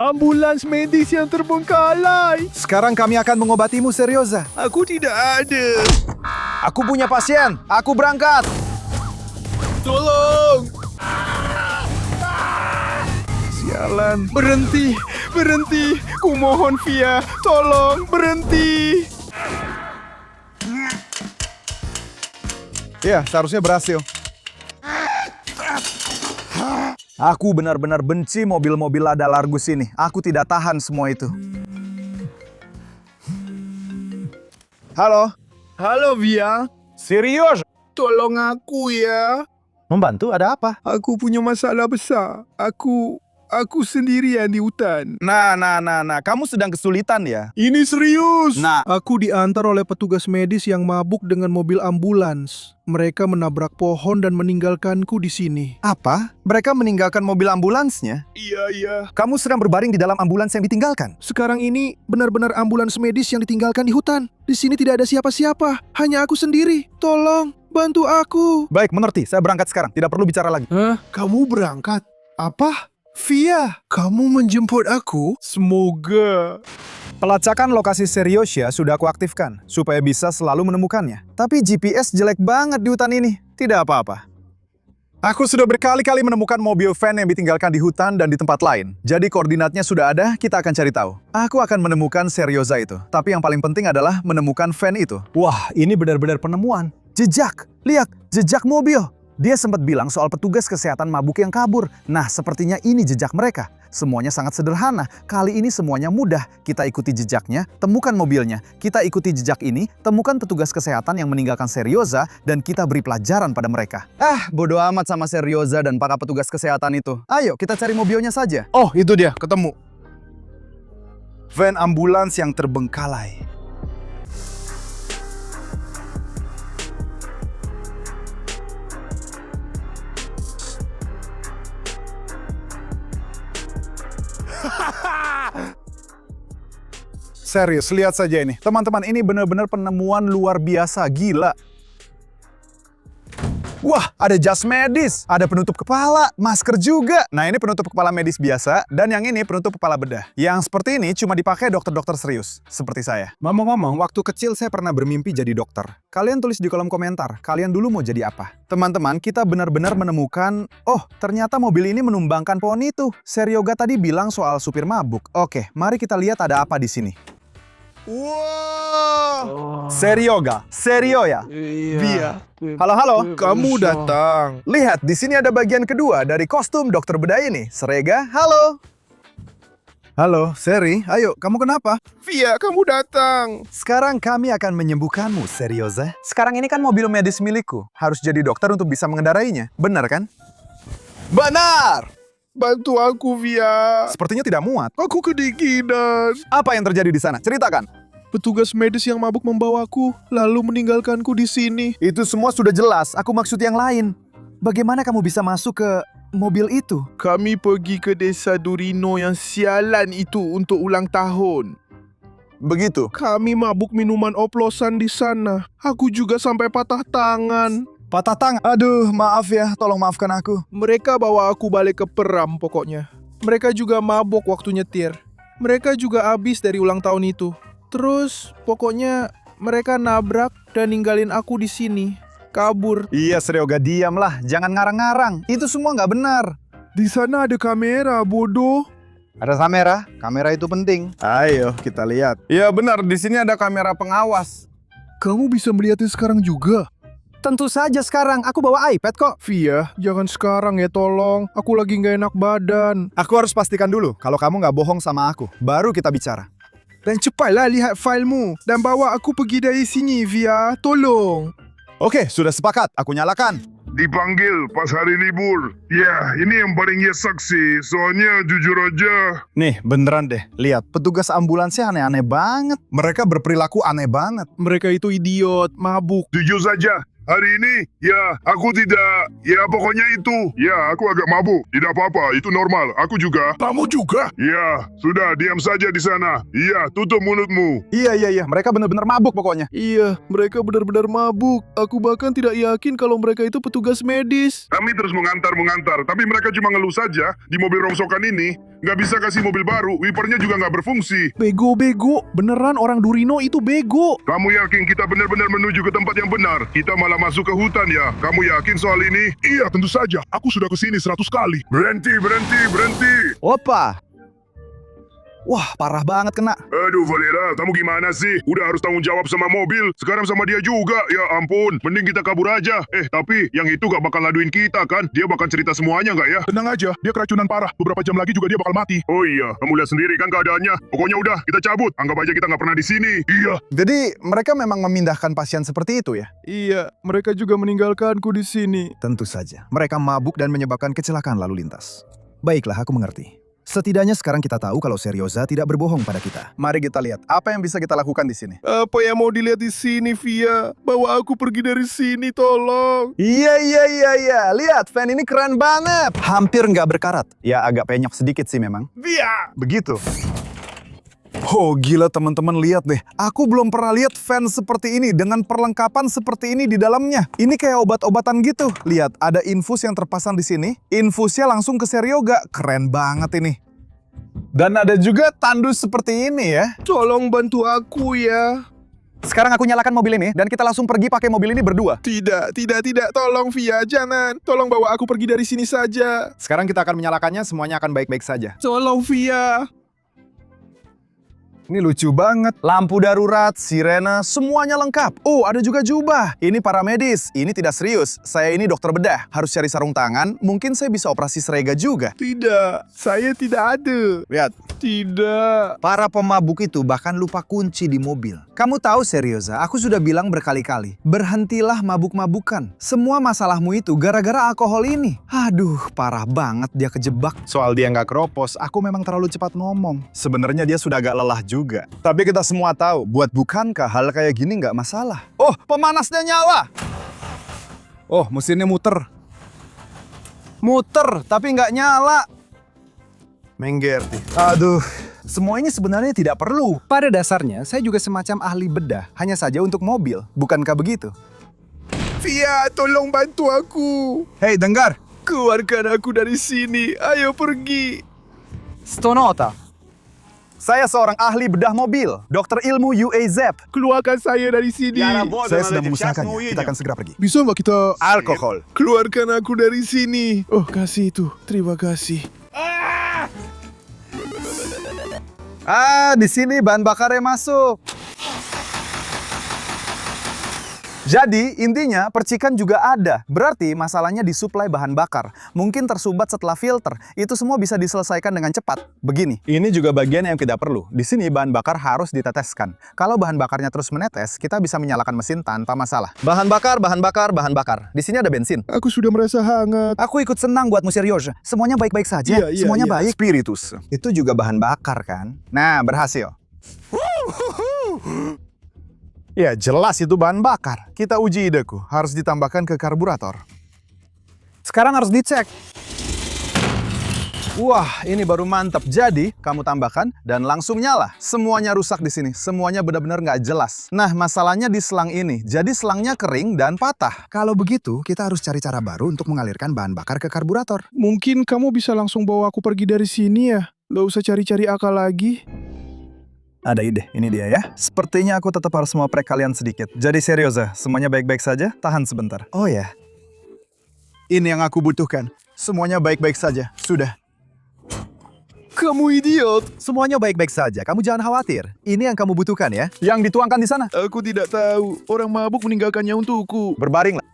Ambulans medis yang terbengkalai. Sekarang kami akan mengobatimu, Serioza. Aku tidak ada. Aku punya pasien. Aku berangkat. Tolong. Sialan. Berhenti. Berhenti. Kumohon, Via. Tolong, berhenti. Ya, seharusnya berhasil. Aku benar-benar benci mobil-mobil lada largus ini. Aku tidak tahan semua itu. Halo. Halo, Via. Serius? Tolong aku ya. Membantu, ada apa? Aku punya masalah besar. Aku sendirian di hutan. Nah. Kamu sedang kesulitan ya? Ini serius. Nah. Aku diantar oleh petugas medis yang mabuk dengan mobil ambulans. Mereka menabrak pohon dan meninggalkanku di sini. Apa? Mereka meninggalkan mobil ambulansnya? Iya. Kamu sedang berbaring di dalam ambulans yang ditinggalkan? Sekarang ini benar-benar ambulans medis yang ditinggalkan di hutan. Di sini tidak ada siapa-siapa. Hanya aku sendiri. Tolong, bantu aku. Baik, mengerti. Saya berangkat sekarang. Tidak perlu bicara lagi. Hah? Kamu berangkat? Apa? Via, kamu menjemput aku? Semoga. Pelacakan lokasi Seriosia sudah aku aktifkan, supaya bisa selalu menemukannya. Tapi GPS jelek banget di hutan ini. Tidak apa-apa. Aku sudah berkali-kali menemukan mobil van yang ditinggalkan di hutan dan di tempat lain. Jadi koordinatnya sudah ada, kita akan cari tahu. Aku akan menemukan Serioza itu. Tapi yang paling penting adalah menemukan van itu. Wah, ini benar-benar penemuan. Jejak. Lihat, jejak mobil. Dia sempat bilang soal petugas kesehatan mabuk yang kabur. Nah, sepertinya ini jejak mereka. Semuanya sangat sederhana. Kali ini semuanya mudah. Kita ikuti jejaknya, temukan mobilnya. Kita ikuti jejak ini, temukan petugas kesehatan yang meninggalkan Serioza, dan kita beri pelajaran pada mereka. Bodoh amat sama Serioza dan para petugas kesehatan itu. Ayo, kita cari mobilnya saja. Oh, itu dia. Ketemu. Van ambulans yang terbengkalai. Serius, lihat saja ini. Teman-teman, ini benar-benar penemuan luar biasa, gila. Wah, ada jas medis, ada penutup kepala, masker juga. Nah, ini penutup kepala medis biasa, dan yang ini penutup kepala bedah. Yang seperti ini cuma dipakai dokter-dokter serius, seperti saya. Ngomong-ngomong, waktu kecil saya pernah bermimpi jadi dokter. Kalian tulis di kolom komentar, kalian dulu mau jadi apa? Teman-teman, kita benar-benar menemukan, oh, ternyata mobil ini menumbangkan pohon itu. Serioga tadi bilang soal supir mabuk. Oke, mari kita lihat ada apa di sini. Wow. Serioga, Serioya. Via. Halo. Kamu datang. Lihat, di sini ada bagian kedua dari kostum dokter bedah ini. Serega, halo. Halo, Seri. Ayo, kamu kenapa? Via, kamu datang. Sekarang kami akan menyembuhkanmu, Serioza. Sekarang ini kan mobil medis milikku. Harus jadi dokter untuk bisa mengendarainya. Benar kan? Benar! Bantu aku, Via. Sepertinya tidak muat. Aku kedinginan. Apa yang terjadi di sana? Ceritakan. Petugas medis yang mabuk membawaku, lalu meninggalkanku di sini. Itu semua sudah jelas. Aku maksud yang lain. Bagaimana kamu bisa masuk ke mobil itu? Kami pergi ke desa Durino yang sialan itu untuk ulang tahun. Begitu. Kami mabuk minuman oplosan di sana. Aku juga sampai patah tangan. Patah tangan. Aduh, maaf ya. Tolong maafkan aku. Mereka bawa aku balik ke Peram pokoknya. Mereka juga mabok waktu nyetir. Mereka juga habis dari ulang tahun itu. Terus, pokoknya mereka nabrak dan ninggalin aku di sini. Kabur. Iya, Serioga, diamlah. Jangan ngarang-ngarang. Itu semua nggak benar. Di sana ada kamera, bodoh. Ada kamera. Kamera itu penting. Ayo, kita lihat. Ya benar, di sini ada kamera pengawas. Kamu bisa melihatnya sekarang juga? Tentu saja sekarang. Aku bawa iPad kok. Via, jangan sekarang ya tolong. Aku lagi nggak enak badan. Aku harus pastikan dulu kalau kamu nggak bohong sama aku. Baru kita bicara. Dan cepatlah lihat filemu. Dan bawa aku pergi dari sini, Via. Tolong. Oke, sudah sepakat. Aku nyalakan. Dipanggil pas hari libur. Ya, ini yang paling ya saksi. Soalnya jujur aja. Nih, beneran deh. Lihat, petugas ambulansnya aneh-aneh banget. Mereka berperilaku aneh banget. Mereka itu idiot, mabuk. Jujur saja, Hari ini, ya, aku tidak, ya pokoknya itu. Ya, aku agak mabuk. Tidak apa-apa, itu normal. Aku juga. Kamu juga? Ya, sudah, diam saja di sana. Iya, tutup mulutmu. Iya, mereka benar-benar mabuk pokoknya. Iya, mereka benar-benar mabuk. Aku bahkan tidak yakin kalau mereka itu petugas medis. Kami terus mengantar, tapi mereka cuma ngeluh saja. Di mobil rongsokan ini, nggak bisa kasih mobil baru, wipernya juga nggak berfungsi. Bego. Beneran orang Durino itu bego. Kamu yakin kita benar-benar menuju ke tempat yang benar? Kita malah masuk ke hutan ya? Kamu yakin soal ini? Iya, tentu saja. Aku sudah kesini 100 kali. Berhenti. Opa! Wah, parah banget kena. Aduh, Valera, kamu gimana sih? Udah harus tanggung jawab sama mobil, sekarang sama dia juga. Ya ampun, mending kita kabur aja. Tapi yang itu gak bakal laduin kita kan? Dia bakal cerita semuanya gak ya? Tenang aja, dia keracunan parah. Beberapa jam lagi juga dia bakal mati. Oh iya, kamu lihat sendiri kan keadaannya. Pokoknya udah, kita cabut. Anggap aja kita gak pernah di sini. Iya. Jadi mereka memang memindahkan pasien seperti itu ya? Iya, mereka juga meninggalkanku di sini. Tentu saja. Mereka mabuk dan menyebabkan kecelakaan lalu lintas. Baiklah, aku mengerti. Setidaknya sekarang kita tahu kalau Serioza tidak berbohong pada kita. Mari kita lihat apa yang bisa kita lakukan di sini. Apa yang mau dilihat di sini, Via? Bawa aku pergi dari sini, tolong. Iya. Lihat, van ini keren banget. Hampir nggak berkarat. Ya, agak penyok sedikit sih memang. Via! Begitu. Oh gila teman-teman, lihat deh. Aku belum pernah lihat van seperti ini dengan perlengkapan seperti ini di dalamnya. Ini kayak obat-obatan gitu. Lihat, ada infus yang terpasang di sini. Infusnya langsung ke Serioga. Keren banget ini. Dan ada juga tandus seperti ini ya. Tolong bantu aku ya. Sekarang aku nyalakan mobil ini dan kita langsung pergi pakai mobil ini berdua. Tidak. Tolong, Via, jangan. Tolong bawa aku pergi dari sini saja. Sekarang kita akan menyalakannya, semuanya akan baik-baik saja. Tolong, Via. Ini lucu banget. Lampu darurat, sirena, semuanya lengkap. Oh, ada juga jubah. Ini paramedis. Ini tidak serius. Saya ini dokter bedah. Harus cari sarung tangan. Mungkin saya bisa operasi serega juga. Tidak, saya tidak ada. Lihat. Tidak. Para pemabuk itu bahkan lupa kunci di mobil. Kamu tahu Serioza, aku sudah bilang berkali-kali. Berhentilah mabuk-mabukan. Semua masalahmu itu gara-gara alkohol ini. Aduh, parah banget dia kejebak. Soal dia nggak keropos, aku memang terlalu cepat ngomong. Sebenarnya dia sudah agak lelah juga. Tapi kita semua tahu, buat bukankah hal kayak gini nggak masalah. Oh, pemanasnya nyala. Oh, mesinnya muter. Muter, tapi nggak nyala. Menggerti. Aduh, semua ini sebenarnya tidak perlu. Pada dasarnya, saya juga semacam ahli bedah. Hanya saja untuk mobil. Bukankah begitu? Via, tolong bantu aku. Hei, dengar. Keluarkan aku dari sini. Ayo pergi. Stonota. Saya seorang ahli bedah mobil. Dokter ilmu UAZ. Keluarkan saya dari sini. Saya sedang mengusahakannya. Kita akan segera pergi. Bisa nggak kita... Alkohol. Keluarkan aku dari sini. Oh, kasih itu. Terima kasih. Di sini bahan bakarnya masuk. Jadi, intinya percikan juga ada. Berarti masalahnya di suplai bahan bakar. Mungkin tersumbat setelah filter. Itu semua bisa diselesaikan dengan cepat. Begini, ini juga bagian yang tidak perlu. Di sini bahan bakar harus diteteskan. Kalau bahan bakarnya terus menetes, kita bisa menyalakan mesin tanpa masalah. Bahan bakar. Di sini ada bensin. Aku sudah merasa hangat. Aku ikut senang buat Serioza. Semuanya baik-baik saja. Iya, Semuanya iya. baik. Spiritus. Itu juga bahan bakar kan? Nah, berhasil. Ya, jelas itu bahan bakar. Kita uji ideku. Harus ditambahkan ke karburator. Sekarang harus dicek. Wah, ini baru mantap. Jadi, kamu tambahkan dan langsung nyala. Semuanya rusak di sini. Semuanya benar-benar nggak jelas. Nah, masalahnya di selang ini. Jadi, selangnya kering dan patah. Kalau begitu, kita harus cari cara baru untuk mengalirkan bahan bakar ke karburator. Mungkin kamu bisa langsung bawa aku pergi dari sini ya. Nggak usah cari-cari akal lagi. Ada ide, ini dia ya. Sepertinya aku tetap harus mengoprek kalian sedikit. Jadi Serioza, semuanya baik-baik saja? Tahan sebentar. Oh ya. Ini yang aku butuhkan. Semuanya baik-baik saja. Sudah. Kamu idiot. Semuanya baik-baik saja. Kamu jangan khawatir. Ini yang kamu butuhkan ya. Yang dituangkan di sana. Aku tidak tahu. Orang mabuk meninggalkannya untukku. Berbaringlah.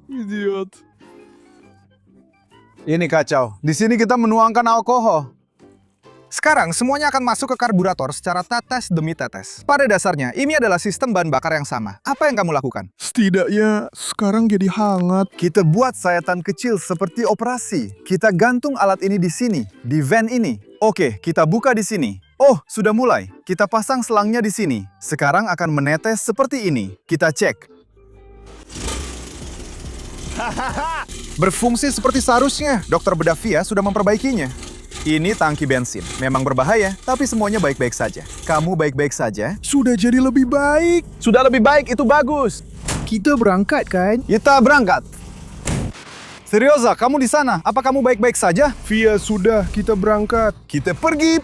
Idiot. Ini kacau. Di sini kita menuangkan alkohol. Sekarang semuanya akan masuk ke karburator secara tetes demi tetes. Pada dasarnya, ini adalah sistem bahan bakar yang sama. Apa yang kamu lakukan? Setidaknya sekarang jadi hangat. Kita buat sayatan kecil seperti operasi. Kita gantung alat ini di sini, di van ini. Oke, kita buka di sini. Oh, sudah mulai. Kita pasang selangnya di sini. Sekarang akan menetes seperti ini. Kita cek. Berfungsi seperti seharusnya. Dokter bedah Via sudah memperbaikinya. Ini tangki bensin. Memang berbahaya, tapi semuanya baik-baik saja. Kamu baik-baik saja? Sudah jadi lebih baik. Sudah lebih baik, itu bagus. Kita berangkat kan? Kita berangkat. Serioza, kamu di sana. Apa kamu baik-baik saja? Via, sudah. Kita berangkat. Kita pergi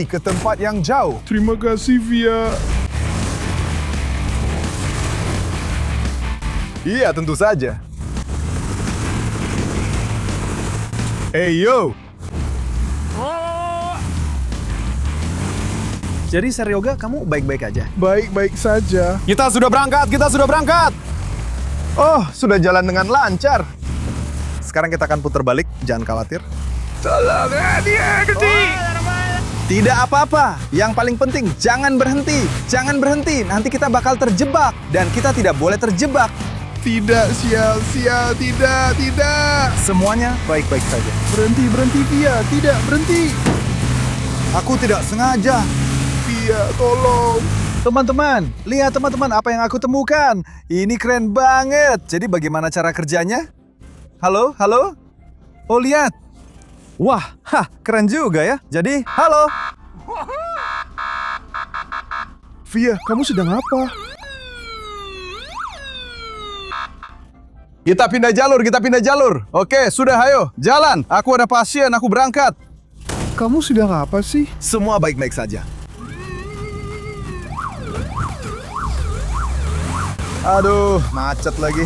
ke tempat yang jauh. Terima kasih, Via. Iya, tentu saja. Hey, yo! Jadi, Seryoga, kamu baik-baik aja? Baik-baik saja. Kita sudah berangkat! Oh, sudah jalan dengan lancar. Sekarang kita akan putar balik, jangan khawatir. Tolong, dia kecil. Tidak apa-apa. Yang paling penting, jangan berhenti. Jangan berhenti, nanti kita bakal terjebak. Dan kita tidak boleh terjebak. Tidak, sial, tidak. Semuanya baik-baik saja. Berhenti, Via. Tidak, berhenti. Aku tidak sengaja. Via, tolong. Teman-teman, lihat teman-teman apa yang aku temukan. Ini keren banget. Jadi bagaimana cara kerjanya? Halo? Oh, lihat. Wah, keren juga ya. Jadi, halo. Via, kamu sedang apa? Kita pindah jalur. Oke, sudah, ayo. Jalan. Aku ada pasien, aku berangkat. Kamu sedang apa sih? Semua baik-baik saja. Aduh, macet lagi.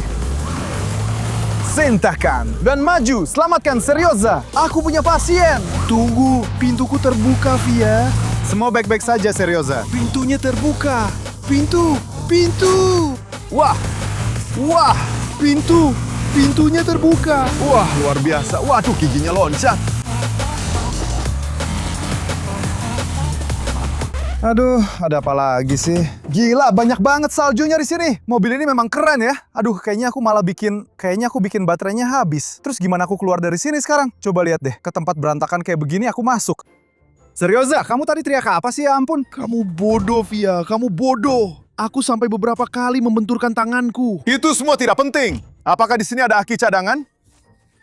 Sentakan dan maju, selamatkan Seryoza. Aku punya pasien. Tunggu, pintuku terbuka, Via. Semua baik-baik saja, Seryoza. Pintunya terbuka. Pintu. Wah, Pintunya terbuka. wah, luar biasa. Waduh, giginya loncat. Aduh, ada apa lagi sih? Gila, banyak banget saljunya di sini. Mobil ini memang keren ya. Aduh, kayaknya aku bikin baterainya habis. Terus gimana aku keluar dari sini sekarang? Coba lihat deh, ke tempat berantakan kayak begini aku masuk. Seryoza, kamu tadi teriak apa sih, ya ampun? Kamu bodoh, Via. Kamu bodoh. Aku sampai beberapa kali membenturkan tanganku. Itu semua tidak penting. Apakah di sini ada aki cadangan?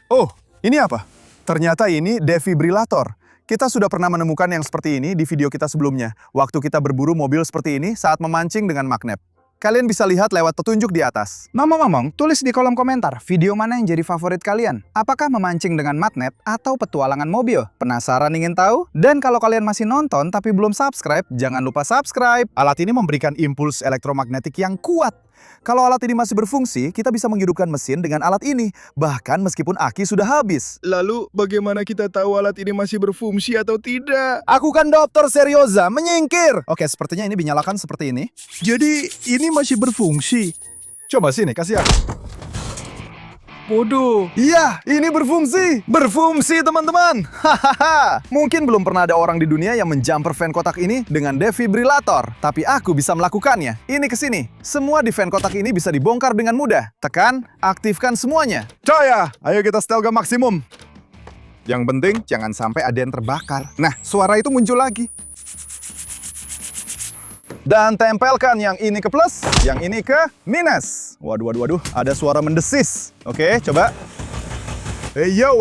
Oh, ini apa? Ternyata ini defibrilator. Kita sudah pernah menemukan yang seperti ini di video kita sebelumnya, waktu kita berburu mobil seperti ini saat memancing dengan magnet. Kalian bisa lihat lewat petunjuk di atas. Ngomong-ngomong, tulis di kolom komentar video mana yang jadi favorit kalian. Apakah memancing dengan magnet atau petualangan mobil? Penasaran ingin tahu? Dan kalau kalian masih nonton tapi belum subscribe, jangan lupa subscribe. Alat ini memberikan impuls elektromagnetik yang kuat. Kalau alat ini masih berfungsi, kita bisa menghidupkan mesin dengan alat ini, bahkan meskipun aki sudah habis. Lalu, bagaimana kita tahu alat ini masih berfungsi atau tidak? Aku kan dokter Seryoza, menyingkir! Oke, sepertinya ini dinyalakan seperti ini. Jadi, ini masih berfungsi. Coba sini, kasih aku. Bodoh. Iya, ini berfungsi. Berfungsi, teman-teman. Hahaha. Mungkin belum pernah ada orang di dunia yang menjumper fan kotak ini dengan defibrilator. Tapi aku bisa melakukannya. Ini ke sini. Semua di fan kotak ini bisa dibongkar dengan mudah. Tekan, aktifkan semuanya. Jaya, ayo kita setel maksimum. Yang penting, jangan sampai ada yang terbakar. Nah, suara itu muncul lagi. Dan tempelkan yang ini ke plus, yang ini ke minus. Waduh, ada suara mendesis. Oke, coba. Hey yo.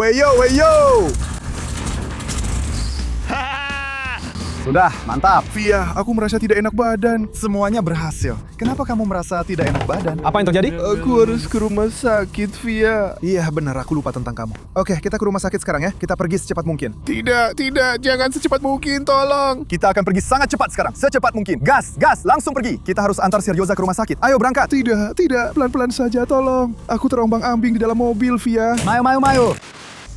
Sudah, mantap. Via, aku merasa tidak enak badan. Semuanya berhasil. Kenapa kamu merasa tidak enak badan? Apa yang terjadi? Aku harus ke rumah sakit, Via. Iya, benar. Aku lupa tentang kamu. Oke, kita ke rumah sakit sekarang ya. Kita pergi secepat mungkin. Tidak, jangan secepat mungkin, tolong. Kita akan pergi sangat cepat sekarang. Secepat mungkin. Gas, langsung pergi. Kita harus antar Seryoza ke rumah sakit. Ayo berangkat. Tidak, pelan-pelan saja, tolong. Aku terombang-ambing di dalam mobil, Via. Mayo.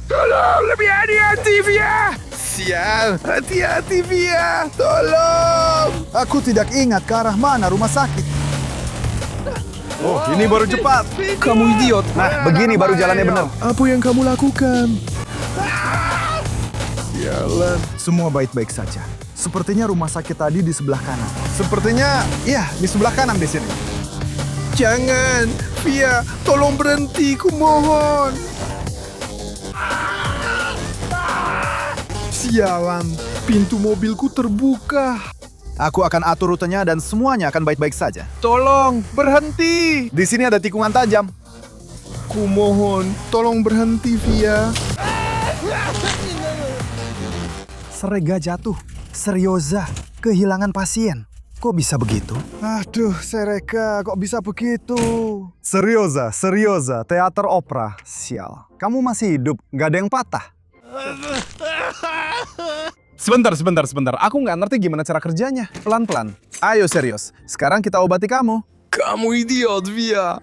Tolong, lebih hati-hati, Via. Sial, hati-hati, Via. Tolong. Aku tidak ingat ke arah mana rumah sakit. Oh, ini baru cepat. Kamu idiot. Nah, begini baru jalannya benar. Apa yang kamu lakukan? Sialan. Semua baik-baik saja. Sepertinya rumah sakit tadi di sebelah kanan. Sepertinya, iya, di sebelah kanan di sini. Jangan, Via. Tolong berhenti, kumohon. Sialan, pintu mobilku terbuka. Aku akan atur rutenya dan semuanya akan baik-baik saja. Tolong, berhenti. Di sini ada tikungan tajam. Kumohon, tolong berhenti, Via. Serega jatuh. Serioza, kehilangan pasien. Kok bisa begitu? Aduh, Sereka, kok bisa begitu? Serioza, teater opera. Sial, kamu masih hidup, nggak ada yang patah. Sebentar. Aku nggak ngerti gimana cara kerjanya. Pelan-pelan. Ayo serius, sekarang kita obati kamu. Kamu idiot, Via.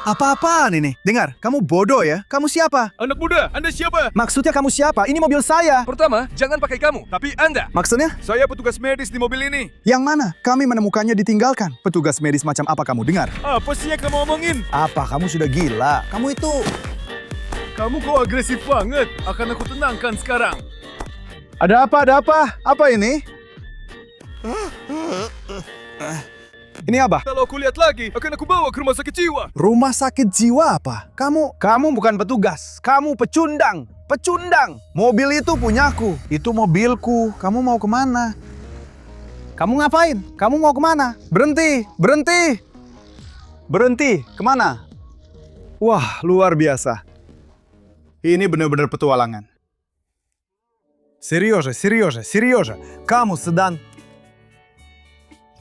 Apa-apaan ini? Dengar, kamu bodoh ya? Kamu siapa? Anak muda, Anda siapa? Maksudnya kamu siapa? Ini mobil saya. Pertama, jangan pakai kamu, tapi Anda. Maksudnya? Saya petugas medis di mobil ini. Yang mana? Kami menemukannya ditinggalkan. Petugas medis macam apa kamu dengar? Apa sih yang kamu omongin? Apa? Kamu sudah gila. Kamu itu... Kamu kok agresif banget? Akan aku tenangkan sekarang. Ada apa? Apa ini? Ini apa? Kalau aku lihat lagi, akan aku bawa ke rumah sakit jiwa. Rumah sakit jiwa apa? Kamu bukan petugas. Kamu pecundang. Mobil itu punyaku. Itu mobilku. Kamu mau kemana? Kamu ngapain? Kamu mau kemana? Berhenti. Kemana? Wah, luar biasa. Ini benar-benar petualangan. Сережа. Kamu sedang...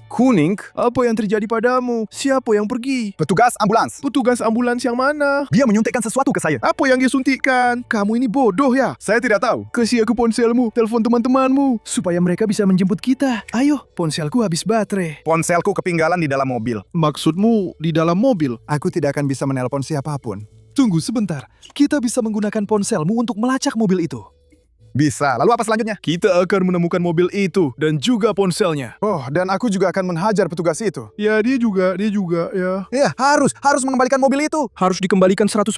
Kuning? Apa yang terjadi padamu? Siapa yang pergi? Petugas ambulans. Petugas ambulans yang mana? Dia menyuntikkan sesuatu ke saya. Apa yang dia suntikkan? Kamu ini bodoh ya? Saya tidak tahu. Kasih aku ponselmu, telepon teman-temanmu, supaya mereka bisa menjemput kita. Ayo, ponselku habis baterai. Ponselku ketinggalan di dalam mobil. Maksudmu di dalam mobil? Aku tidak akan bisa menelpon siapapun. Tunggu sebentar, kita bisa menggunakan ponselmu untuk melacak mobil itu. Bisa. Lalu apa selanjutnya? Kita akan menemukan mobil itu dan juga ponselnya. Oh, dan aku juga akan menghajar petugas itu. Ya, dia juga ya. Ya, harus mengembalikan mobil itu. Harus dikembalikan 100%.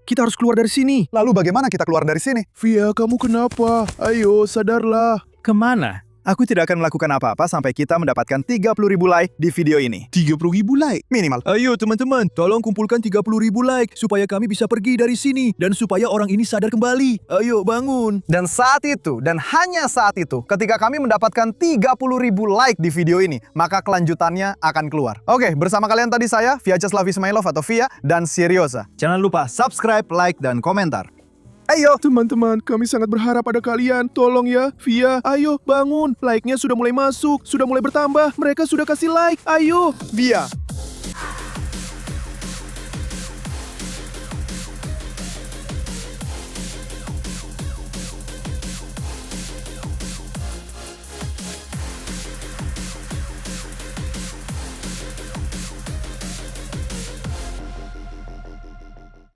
Kita harus keluar dari sini. Lalu bagaimana kita keluar dari sini? Via, kamu kenapa? Ayo, sadarlah. Kemana? Aku tidak akan melakukan apa-apa sampai kita mendapatkan 30.000 like di video ini. 30.000 like? Minimal. Ayo teman-teman, tolong kumpulkan 30.000 like supaya kami bisa pergi dari sini dan supaya orang ini sadar kembali. Ayo bangun. Dan saat itu, dan hanya saat itu, ketika kami mendapatkan 30.000 like di video ini, maka kelanjutannya akan keluar. Oke, bersama kalian tadi saya, Vyacheslav Ismailov atau Via, dan Serioza. Jangan lupa subscribe, like, dan komentar. Ayo! Teman-teman, kami sangat berharap pada kalian. Tolong ya, Via, ayo bangun. Like-nya sudah mulai masuk, sudah mulai bertambah. Mereka sudah kasih like. Ayo. Via,